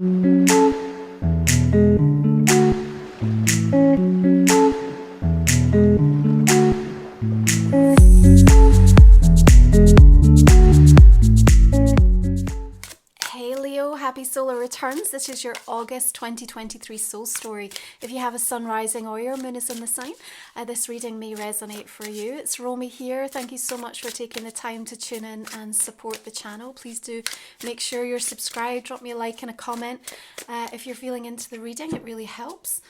Hey Leo, happy solar returns. This is your August 2023 soul story. If you have a sun rising or your moon is in the sign, this reading may resonate for you. It's Romy here. Thank you so much for taking the time to tune in and support the channel. Please do make sure you're subscribed. Drop me a like and a comment if you're feeling into the reading. It really helps.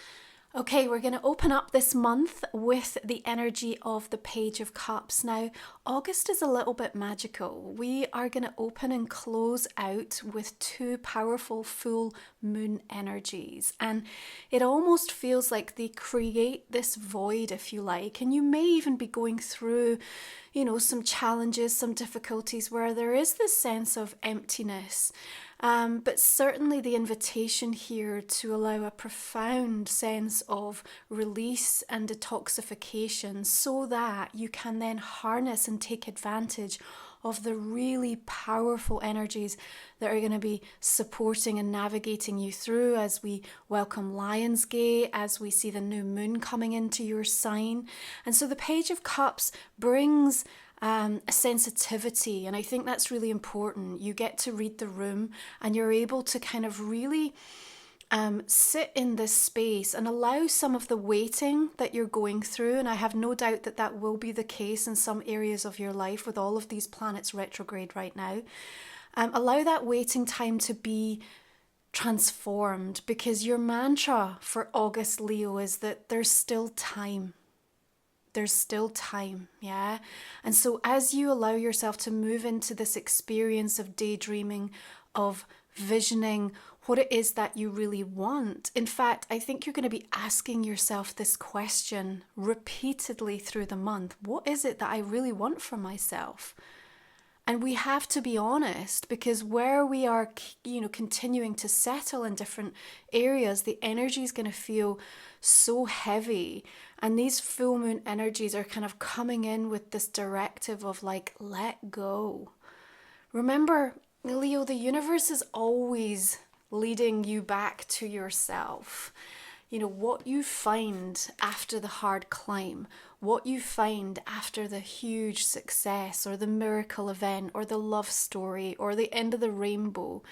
Okay, we're going to open up this month with the energy of the Page of Cups. Now, August is a little bit magical. We are going to open and close out with two powerful full moon energies. And it almost feels like they create this void, if you like. And you may even be going through, some challenges, some difficulties where there is this sense of emptiness. But certainly the invitation here to allow a profound sense of release and detoxification so that you can then harness and take advantage of the really powerful energies that are going to be supporting and navigating you through as we welcome Lionsgate, as we see the new moon coming into your sign. And so the Page of Cups brings a sensitivity, and I think that's really important. You get to read the room and you're able to kind of really sit in this space and allow some of the waiting that you're going through, and I have no doubt that that will be the case in some areas of your life with all of these planets retrograde right now. Allow that waiting time to be transformed, because your mantra for August, Leo, is that there's still time. There's still time, yeah? And so as you allow yourself to move into this experience of daydreaming, of visioning what it is that you really want, in fact, I think you're going to be asking yourself this question repeatedly through the month. What is it that I really want for myself? And we have to be honest, because where we are, continuing to settle in different areas, the energy is going to feel so heavy. And these full moon energies are kind of coming in with this directive of let go. Remember, Leo, the universe is always leading you back to yourself. What you find after the hard climb, what you find after the huge success or the miracle event or the love story or the end of the rainbow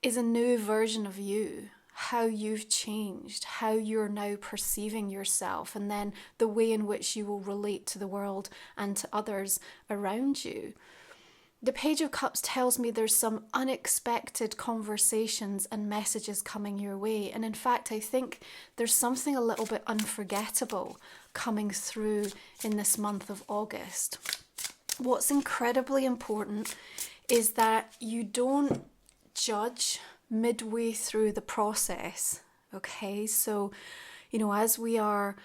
is a new version of you. How you've changed, how you're now perceiving yourself, and then the way in which you will relate to the world and to others around you. The Page of Cups tells me there's some unexpected conversations and messages coming your way. And in fact, I think there's something a little bit unforgettable coming through in this month of August. What's incredibly important is that you don't judge midway through the process. Okay, so as we are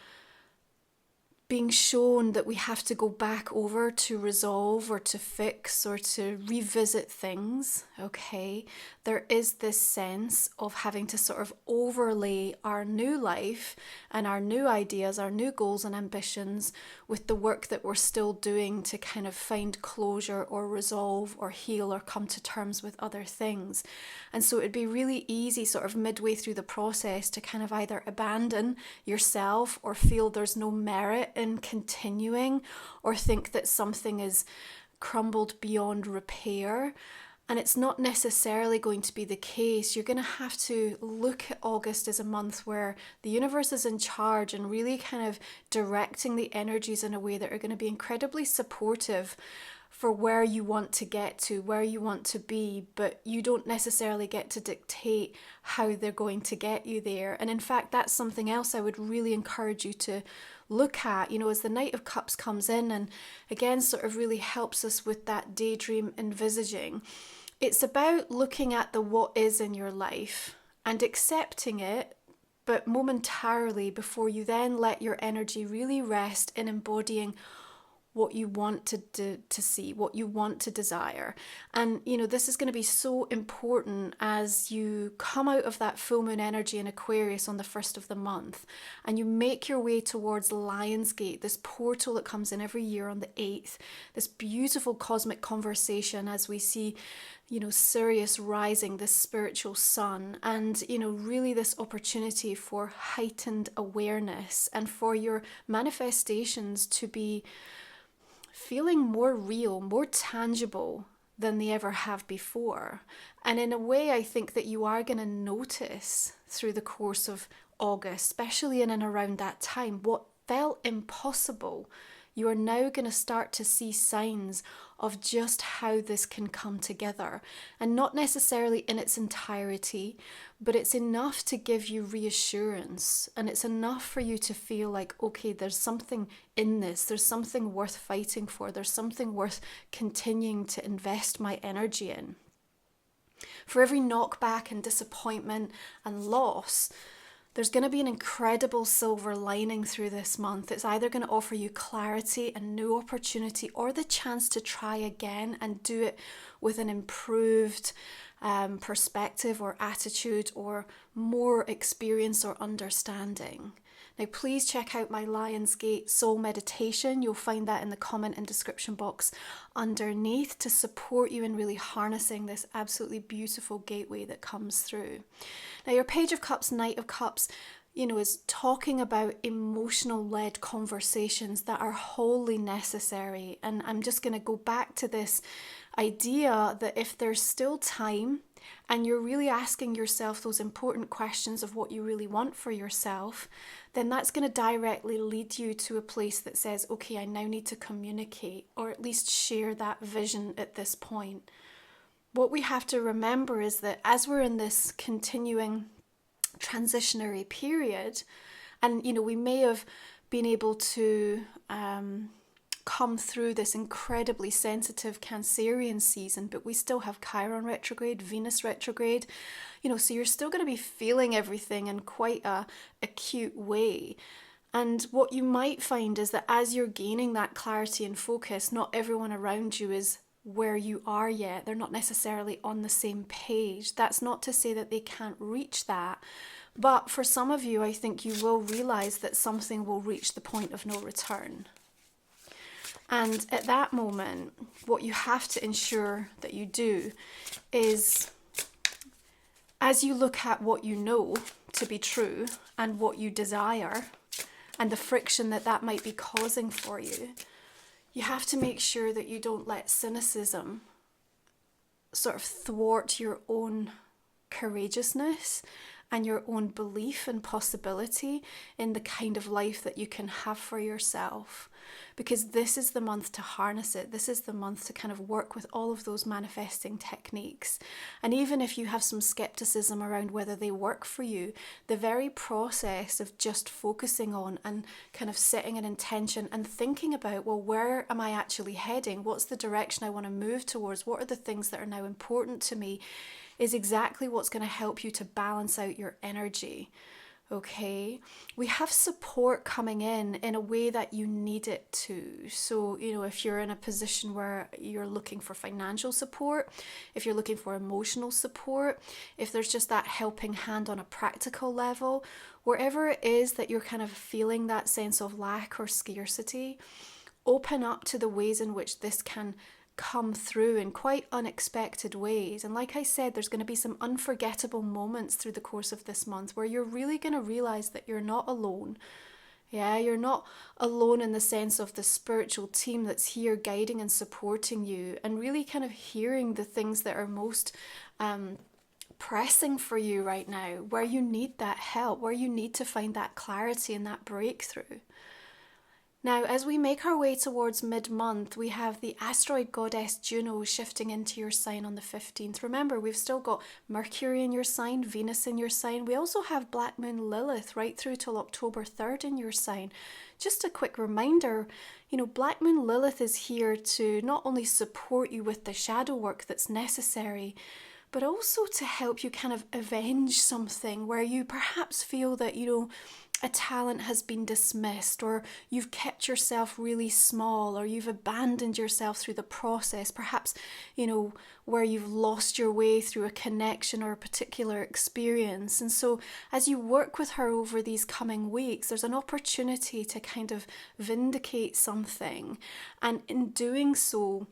being shown that we have to go back over to resolve or to fix or to revisit things, okay, there is this sense of having to sort of overlay our new life and our new ideas, our new goals and ambitions with the work that we're still doing to kind of find closure or resolve or heal or come to terms with other things. And so it'd be really easy sort of midway through the process to kind of either abandon yourself or feel there's no merit in continuing, or think that something is crumbled beyond repair. And it's not necessarily going to be the case. You're going to have to look at August as a month where the universe is in charge and really kind of directing the energies in a way that are going to be incredibly supportive for where you want to get to, where you want to be, but you don't necessarily get to dictate how they're going to get you there. And in fact, that's something else I would really encourage you to look at, as the Knight of Cups comes in and again sort of really helps us with that daydream envisaging. It's about looking at the what is in your life and accepting it, but momentarily, before you then let your energy really rest in embodying what you want to see, what you want to desire. And, you know, this is going to be so important as you come out of that full moon energy in Aquarius on the 1st of the month and you make your way towards Lionsgate, this portal that comes in every year on the 8th, this beautiful cosmic conversation as we see, you know, Sirius rising, this spiritual sun, and, you know, really this opportunity for heightened awareness and for your manifestations to be feeling more real, more tangible than they ever have before. And in a way, I think that you are going to notice through the course of August, especially in and around that time, what felt impossible. You are now going to start to see signs of just how this can come together. And not necessarily in its entirety, but it's enough to give you reassurance. And it's enough for you to feel like, okay, there's something in this. There's something worth fighting for. There's something worth continuing to invest my energy in. For every knockback and disappointment and loss, there's going to be an incredible silver lining through this month. It's either going to offer you clarity and new opportunity or the chance to try again and do it with an improved perspective or attitude or more experience or understanding. Now, please check out my Lionsgate Soul Meditation. You'll find that in the comment and description box underneath to support you in really harnessing this absolutely beautiful gateway that comes through. Now, your Page of Cups, Knight of Cups, you know, is talking about emotional-led conversations that are wholly necessary. And I'm just going to go back to this idea that if there's still time and you're really asking yourself those important questions of what you really want for yourself, then that's going to directly lead you to a place that says, okay, I now need to communicate or at least share that vision at this point. What we have to remember is that as we're in this continuing transitionary period, and, you know, we may have been able to come through this incredibly sensitive Cancerian season, but we still have Chiron retrograde, Venus retrograde, you know, so you're still going to be feeling everything in quite a acute way. And what you might find is that as you're gaining that clarity and focus, not everyone around you is where you are yet. They're not necessarily on the same page. That's not to say that they can't reach that. But for some of you, I think you will realize that something will reach the point of no return. And at that moment, what you have to ensure that you do is, as you look at what you know to be true and what you desire and the friction that that might be causing for you, you have to make sure that you don't let cynicism sort of thwart your own courageousness and your own belief and possibility in the kind of life that you can have for yourself. Because this is the month to harness it. This is the month to kind of work with all of those manifesting techniques. And even if you have some skepticism around whether they work for you, the very process of just focusing on and kind of setting an intention and thinking about, well, where am I actually heading? What's the direction I want to move towards? What are the things that are now important to me? Is exactly what's going to help you to balance out your energy. Okay, we have support coming in a way that you need it to. So, you know, if you're in a position where you're looking for financial support, if you're looking for emotional support, if there's just that helping hand on a practical level, wherever it is that you're kind of feeling that sense of lack or scarcity, open up to the ways in which this can come through in quite unexpected ways. And like I said, there's going to be some unforgettable moments through the course of this month where you're really going to realize that you're not alone. Yeah, you're not alone in the sense of the spiritual team that's here guiding and supporting you and really kind of hearing the things that are most pressing for you right now, where you need that help, where you need to find that clarity and that breakthrough. Now, as we make our way towards mid-month, we have the asteroid goddess Juno shifting into your sign on the 15th. Remember, we've still got Mercury in your sign, Venus in your sign. We also have Black Moon Lilith right through till October 3rd in your sign. Just a quick reminder, you know, Black Moon Lilith is here to not only support you with the shadow work that's necessary, but also to help you kind of avenge something where you perhaps feel that, you know, a talent has been dismissed, or you've kept yourself really small, or you've abandoned yourself through the process, perhaps, where you've lost your way through a connection or a particular experience. And so as you work with her over these coming weeks, there's an opportunity to kind of vindicate something. And in doing so,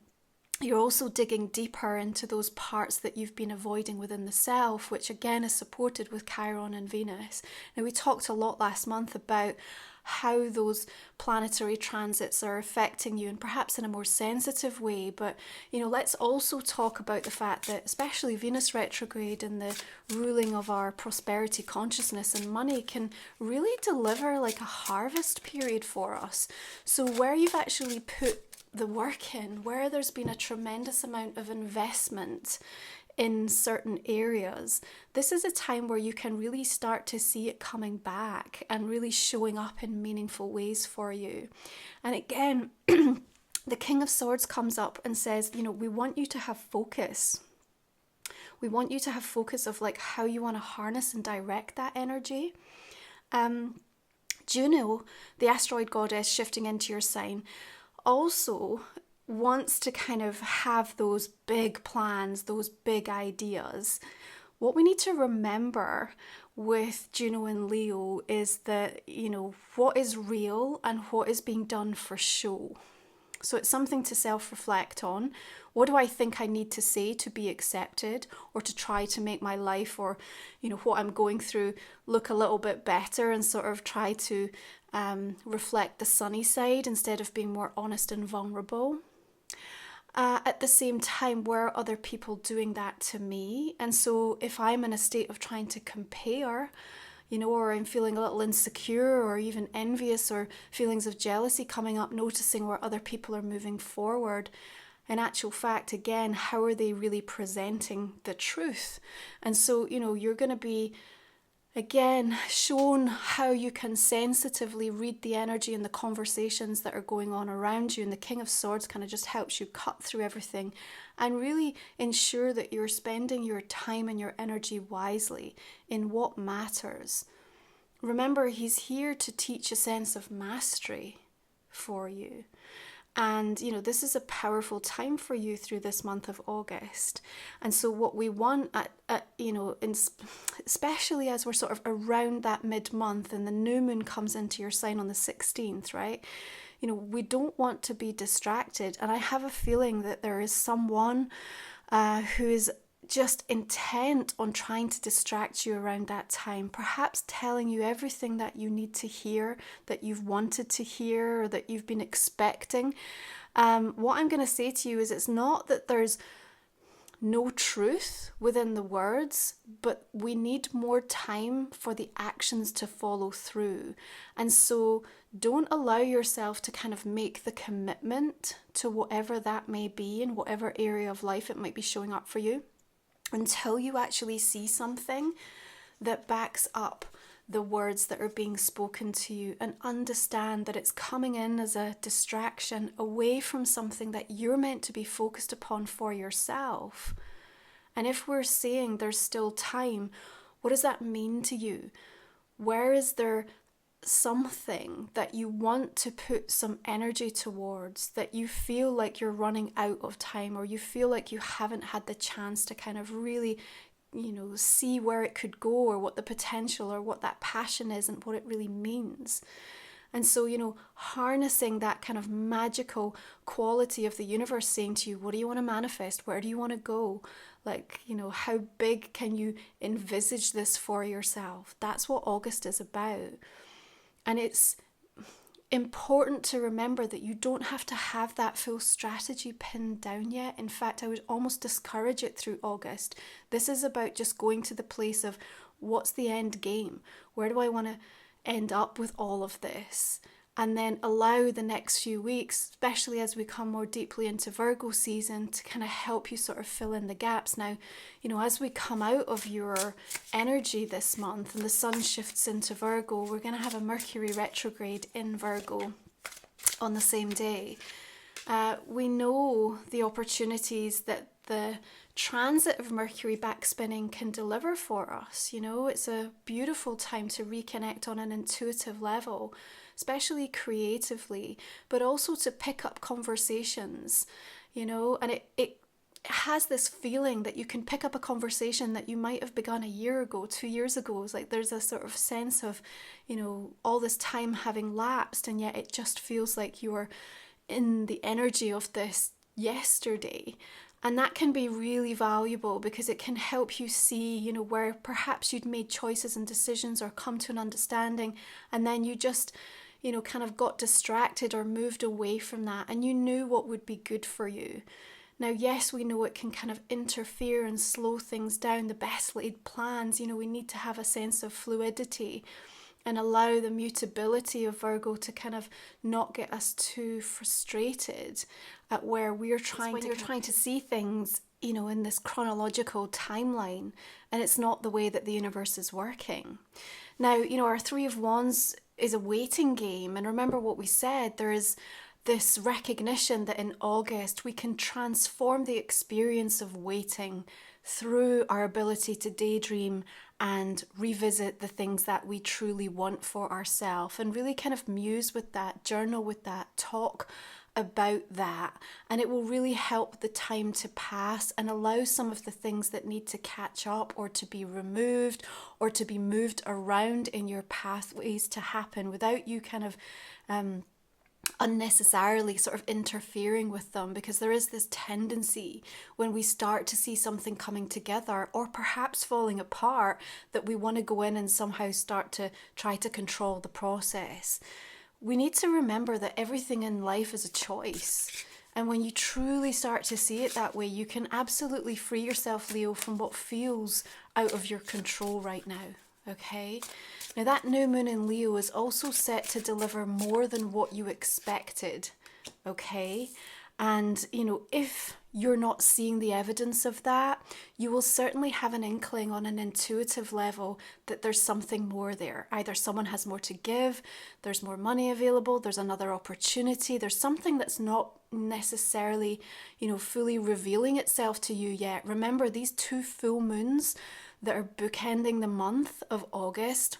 you're also digging deeper into those parts that you've been avoiding within the self, which again is supported with Chiron and Venus. Now, we talked a lot last month about how those planetary transits are affecting you, and perhaps in a more sensitive way. But, let's also talk about the fact that especially Venus retrograde and the ruling of our prosperity consciousness and money can really deliver like a harvest period for us. So where you've actually put the work in, where there's been a tremendous amount of investment in certain areas, this is a time where you can really start to see it coming back and really showing up in meaningful ways for you. And again, the King of Swords comes up and says, we want you to have focus. We want you to have focus of like how you want to harness and direct that energy. Juno, the asteroid goddess shifting into your sign, also wants to kind of have those big plans, those big ideas. What we need to remember with Juno and Leo is that, what is real and what is being done for show. So it's something to self-reflect on. What do I think I need to say to be accepted, or to try to make my life, or, what I'm going through look a little bit better, and sort of try to reflect the sunny side instead of being more honest and vulnerable. At the same time, where are other people doing that to me? And so if I'm in a state of trying to compare, or I'm feeling a little insecure or even envious, or feelings of jealousy coming up, noticing where other people are moving forward. In actual fact, again, how are they really presenting the truth? And so, you're going to be, again, shown how you can sensitively read the energy and the conversations that are going on around you. And the King of Swords kind of just helps you cut through everything and really ensure that you're spending your time and your energy wisely in what matters. Remember, he's here to teach a sense of mastery for you. And, this is a powerful time for you through this month of August. And so what we want, especially as we're sort of around that mid-month and the new moon comes into your sign on the 16th, right? We don't want to be distracted. And I have a feeling that there is someone who is just intent on trying to distract you around that time, perhaps telling you everything that you need to hear, that you've wanted to hear, or that you've been expecting. What I'm going to say to you is, it's not that there's no truth within the words, but we need more time for the actions to follow through. And so don't allow yourself to kind of make the commitment to whatever that may be in whatever area of life it might be showing up for you, until you actually see something that backs up the words that are being spoken to you, and understand that it's coming in as a distraction away from something that you're meant to be focused upon for yourself. And if we're saying there's still time, what does that mean to you? Where is there something that you want to put some energy towards, that you feel like you're running out of time, or you feel like you haven't had the chance to kind of really, see where it could go, or what the potential, or what that passion is, and what it really means? And so, harnessing that kind of magical quality of the universe saying to you, what do you want to manifest? Where do you want to go? Like, how big can you envisage this for yourself? That's what August is about. And it's important to remember that you don't have to have that full strategy pinned down yet. In fact, I would almost discourage it through August. This is about just going to the place of, what's the end game? Where do I want to end up with all of this? And then allow the next few weeks, especially as we come more deeply into Virgo season, to kind of help you sort of fill in the gaps. Now, as we come out of your energy this month and the sun shifts into Virgo, we're going to have a Mercury retrograde in Virgo on the same day. We know the opportunities that the transit of Mercury back spinning can deliver for us. You know, it's a beautiful time to reconnect on an intuitive level, especially creatively, but also to pick up conversations, you know, and it has this feeling that you can pick up a conversation that you might have begun a year ago, 2 years ago. It's like there's a sort of sense of, you know, all this time having lapsed, and yet it just feels like you're in the energy of this yesterday. And that can be really valuable because it can help you see, you know, where perhaps you'd made choices and decisions or come to an understanding, and then you just, you know, kind of got distracted or moved away from that, and you knew what would be good for you. Now, yes, we know it can kind of interfere and slow things down, the best laid plans. You know, we need to have a sense of fluidity and allow the mutability of Virgo to kind of not get us too frustrated at where we're trying to see things, you know, in this chronological timeline, and it's not the way that the universe is working. Now, you know, our Three of Wands is a waiting game, and remember what we said, there is this recognition that in August we can transform the experience of waiting through our ability to daydream and revisit the things that we truly want for ourselves, and really kind of muse with that, journal with that, talk about that, and it will really help the time to pass and allow some of the things that need to catch up or to be removed or to be moved around in your pathways to happen without you kind of unnecessarily sort of interfering with them, because there is this tendency when we start to see something coming together or perhaps falling apart that we want to go in and somehow start to try to control the process. We need to remember that everything in life is a choice. And when you truly start to see it that way, you can absolutely free yourself, Leo, from what feels out of your control right now. Okay? Now that new moon in Leo is also set to deliver more than what you expected. Okay? And, you know, if you're not seeing the evidence of that, you will certainly have an inkling on an intuitive level that there's something more there. Either someone has more to give, there's more money available, there's another opportunity, there's something that's not necessarily, you know, fully revealing itself to you yet. Remember, these two full moons that are bookending the month of August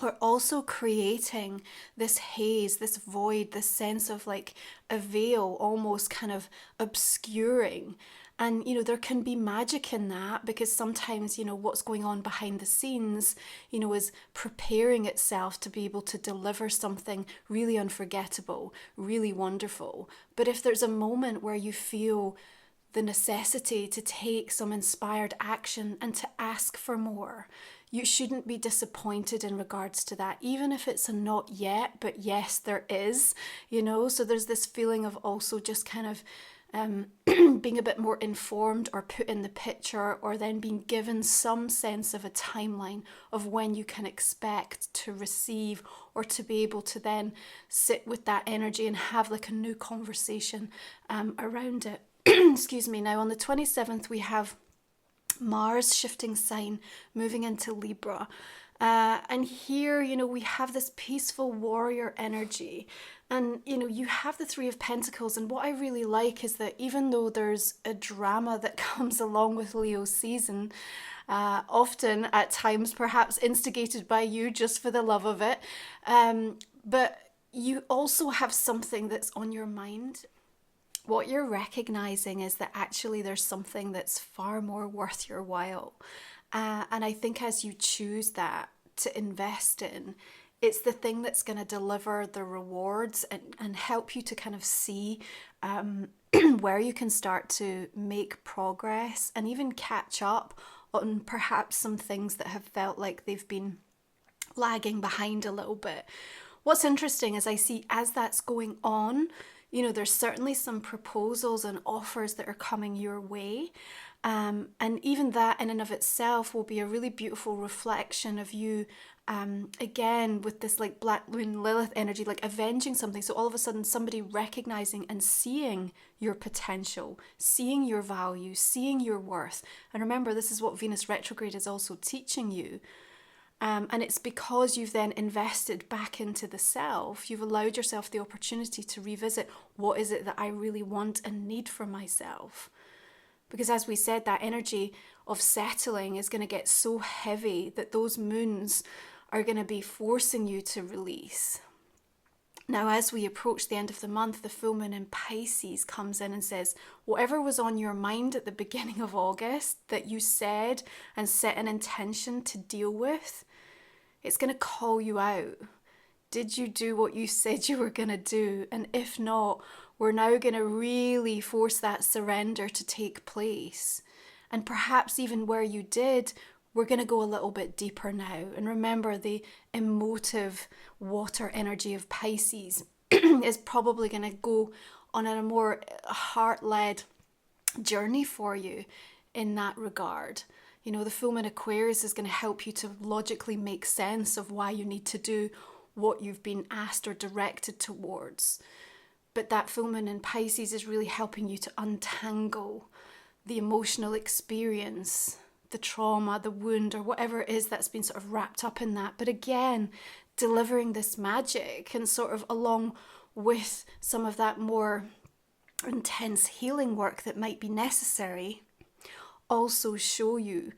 are also creating this haze, this void, this sense of like a veil almost kind of obscuring. And, you know, there can be magic in that, because sometimes, you know, what's going on behind the scenes, you know, is preparing itself to be able to deliver something really unforgettable, really wonderful. But if there's a moment where you feel the necessity to take some inspired action and to ask for more, you shouldn't be disappointed in regards to that, even if it's a not yet, but yes, there is, you know. So there's this feeling of also just kind of being a bit more informed or put in the picture, or then being given some sense of a timeline of when you can expect to receive, or to be able to then sit with that energy and have like a new conversation around it. Excuse me. Now on the 27th we have Mars shifting sign, moving into Libra. And here, you know, we have this peaceful warrior energy. And, you know, you have the Three of Pentacles. And what I really like is that even though there's a drama that comes along with Leo season, often at times perhaps instigated by you just for the love of it, but you also have something that's on your mind. What you're recognizing is that actually there's something that's far more worth your while. And I think as you choose that to invest in, it's the thing that's going to deliver the rewards and help you to kind of see where you can start to make progress and even catch up on perhaps some things that have felt like they've been lagging behind a little bit. What's interesting is I see as that's going on, you know, there's certainly some proposals and offers that are coming your way. And even that in and of itself will be a really beautiful reflection of you, again, with this like Black Moon Lilith energy, like avenging something. So all of a sudden somebody recognizing and seeing your potential, seeing your value, seeing your worth. And remember, this is what Venus retrograde is also teaching you. And it's because you've then invested back into the self, you've allowed yourself the opportunity to revisit, what is it that I really want and need for myself? Because as we said, that energy of settling is going to get so heavy that those moons are going to be forcing you to release. Now, as we approach the end of the month, the full moon in Pisces comes in and says, whatever was on your mind at the beginning of August that you said and set an intention to deal with, it's going to call you out. Did you do what you said you were going to do? And if not, we're now going to really force that surrender to take place. And perhaps even where you did, we're going to go a little bit deeper now. And remember, the emotive water energy of Pisces is probably going to go on a more heart-led journey for you in that regard. You know, the full moon Aquarius is going to help you to logically make sense of why you need to do what you've been asked or directed towards. But that full moon in Pisces is really helping you to untangle the emotional experience, the trauma, the wound, or whatever it is that's been sort of wrapped up in that. But again, delivering this magic and sort of along with some of that more intense healing work that might be necessary, also show you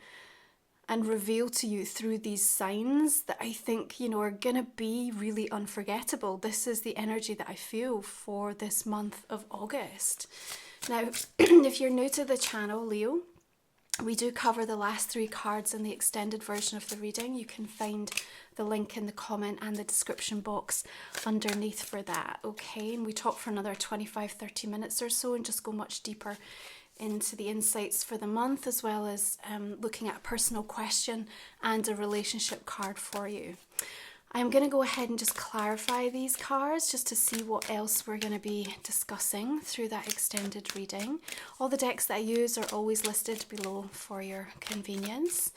and reveal to you through these signs that I think, you know, are going to be really unforgettable. This is the energy that I feel for this month of August. Now, if you're new to the channel, Leo, we do cover the last 3 cards in the extended version of the reading. You can find the link in the comment and the description box underneath for that, okay? And we talk for another 25-30 minutes or so and just go much deeper into the insights for the month, as well as looking at a personal question and a relationship card for you. I'm going to go ahead and just clarify these cards just to see what else we're going to be discussing through that extended reading. All the decks that I use are always listed below for your convenience.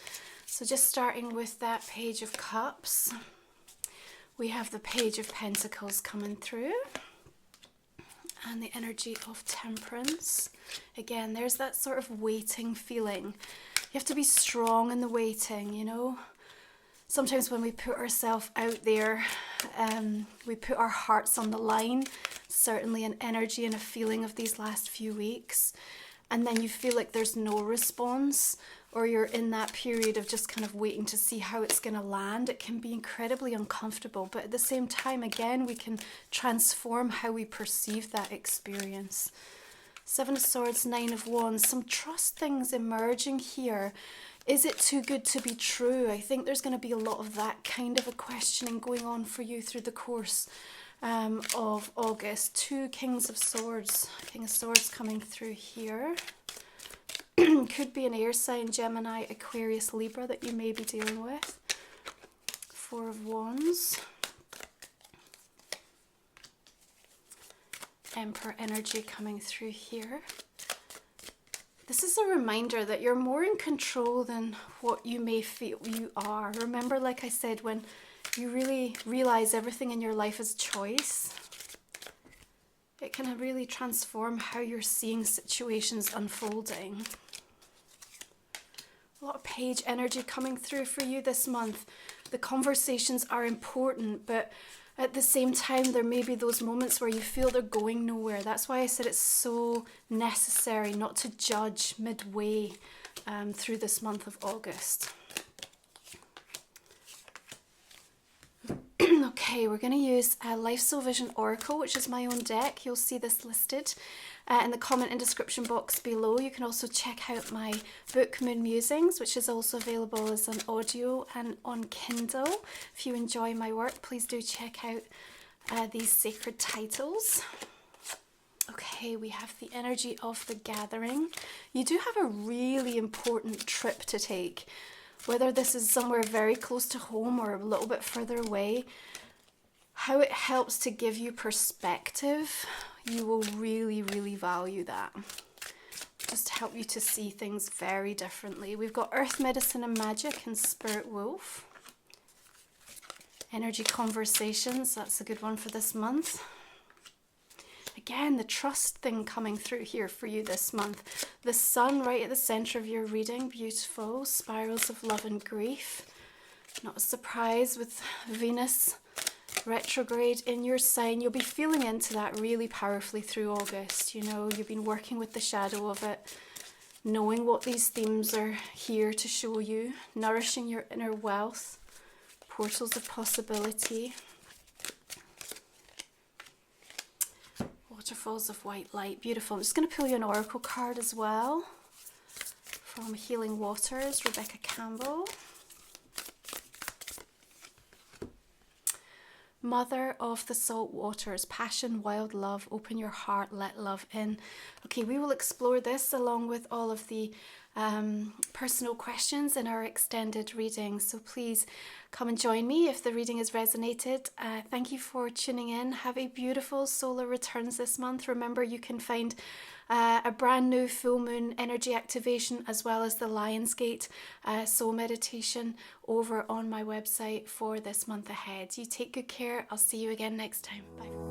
So just starting with that Page of Cups, we have the Page of Pentacles coming through and the energy of Temperance. Again, there's that sort of waiting feeling. You have to be strong in the waiting, you know. Sometimes when we put ourselves out there, we put our hearts on the line, certainly an energy and a feeling of these last few weeks, and then you feel like there's no response, or you're in that period of just kind of waiting to see how it's going to land. It can be incredibly uncomfortable, but at the same time, again, we can transform how we perceive that experience. 7 of Swords, 9 of Wands, some trust things emerging here. Is it too good to be true? I think there's going to be a lot of that kind of a questioning going on for you through the course of August. 2 Kings of Swords. King of Swords coming through here. Could be an air sign, Gemini, Aquarius, Libra that you may be dealing with. 4 of Wands. Emperor energy coming through here. This is a reminder that you're more in control than what you may feel you are. Remember, like I said, when you really realize everything in your life is choice, it can really transform how you're seeing situations unfolding. A lot of Page energy coming through for you this month. The conversations are important, but at the same time, there may be those moments where you feel they're going nowhere. That's why I said it's so necessary not to judge midway through this month of August. Okay, we're going to use Life Soul Vision Oracle, which is my own deck. You'll see this listed in the comment and description box below. You can also check out my book, Moon Musings, which is also available as an audio and on Kindle. If you enjoy my work, please do check out these sacred titles. Okay, we have the energy of the gathering. You do have a really important trip to take. Whether this is somewhere very close to home or a little bit further away, how it helps to give you perspective, you will really, really value that. Just to help you to see things very differently. We've got Earth, Medicine and Magic and Spirit Wolf. Energy Conversations, that's a good one for this month. Again, the trust thing coming through here for you this month. The Sun right at the center of your reading, beautiful. Spirals of Love and Grief. Not a surprise with Venus retrograde in your sign. You'll be feeling into that really powerfully through August. You know, you've been working with the shadow of it. knowing what these themes are here to show you. Nourishing your inner wealth, portals of possibility, waterfalls of white light. Beautiful. I'm just going to pull you an oracle card as well from Healing Waters, Rebecca Campbell. Mother of the salt waters, passion, wild love, open your heart, let love in. Okay, we will explore this along with all of the personal questions in our extended reading. So please come and join me if the reading has resonated. Thank you for tuning in. Have a beautiful solar returns this month. Remember, you can find a brand new full moon energy activation as well as the Lionsgate soul meditation over on my website for this month ahead. You take good care. I'll see you again next time. Bye.